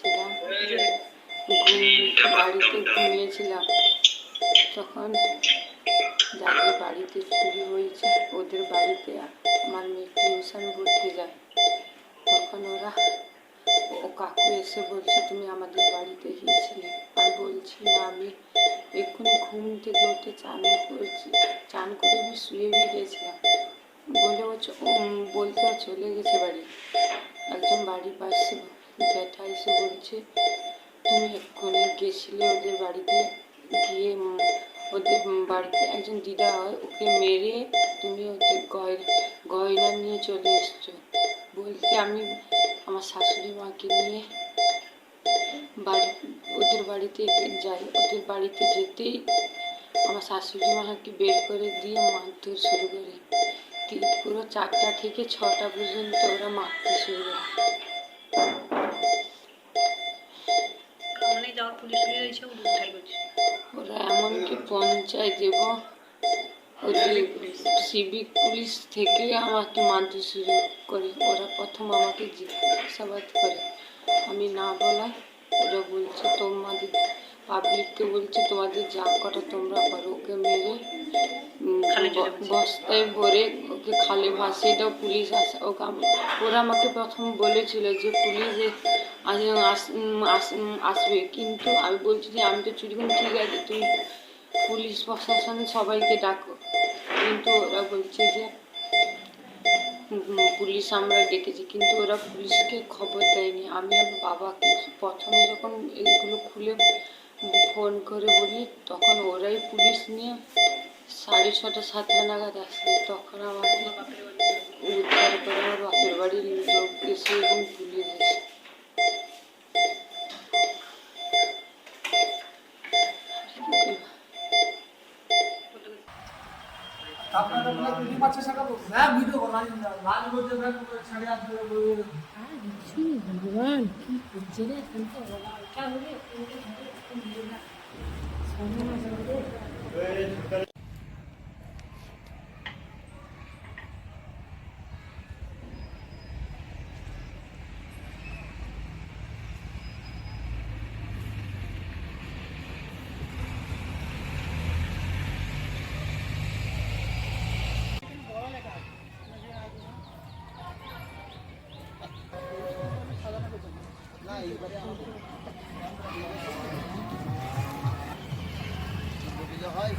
ছিলাম, বাড়িতে ঘুমিয়েছিলাম। তখন যাদের বাড়িতে চুরি হয়েছে ওদের বাড়িতে আমার মেয়ে টিউশন পড়তে যায়। তখন ও কাকু এসে বলছে তুমি আমাদের বাড়িতে গিয়েছিলে। আমি বলছি না, আমি এক্ষুনি ঘুম থেকে উঠে চান করে আমি শুয়ে গিয়েছিলাম বলে বলতে চলে গেছে বাড়ি। একজন বাড়ির পাশে জ্যাঠা এসে বলছে তুমি এক্ষুনি গেছিলে ওদের বাড়িতে, গিয়ে ওদের বাড়িতে একজন দিদা হয়, ওকে মেরে তুমি ওদের গয়না নিয়ে চলে এসছো। বলতে আমি আমার শাশুড়ি মাকে নিয়ে ওদের বাড়িতে যাই। ওদের বাড়িতে যেতেই আমার শাশুড়ি মাকে বের করে দিয়ে মারধর শুরু করে। পুরো 4টা থেকে 6টা পর্যন্ত ওরা মারতে শুরু করে। ওরা এমনকি পঞ্চায়েত এবং ওদের সিভিক পুলিশ থেকে আমাকে মারতে শুরু করে। ওরা প্রথম আমাকে জিজ্ঞাসাবাদ করে, আমি না বলায় ওরা বলছে তোমাদের পাবলিককে বলছে তোমাদের যা করো তোমরা করো। ওকে মেরে বস্তায় ভরে ওকে খালে ভাসিয়ে দাও, পুলিশ আসে। ওরা আমাকে প্রথম বলেছিল যে পুলিশ আসবে, কিন্তু আমি বলছি যে আমি তো চুরি করি। ঠিক আছে, তুমি পুলিশ প্রশাসন সবাইকে ডাকো, কিন্তু ওরা বলছে যে পুলিশ আমরা ডেকেছি, কিন্তু ওরা পুলিশকে খবর দেয়নি। আমি আমার বাবাকে প্রথমে যখন এগুলো খুলে ফোন করে বলি তখন ওরাই পুলিশ নিয়ে 6:30 7টা নাগাদ আসে। তখন আমাকে উদ্ধার করে আমার বাপের বাড়ির লোক এসে এবং পুলিশ এসে। ভগবান কি করছে রে এখন তো বলাটা হলে না এইবারে হয়।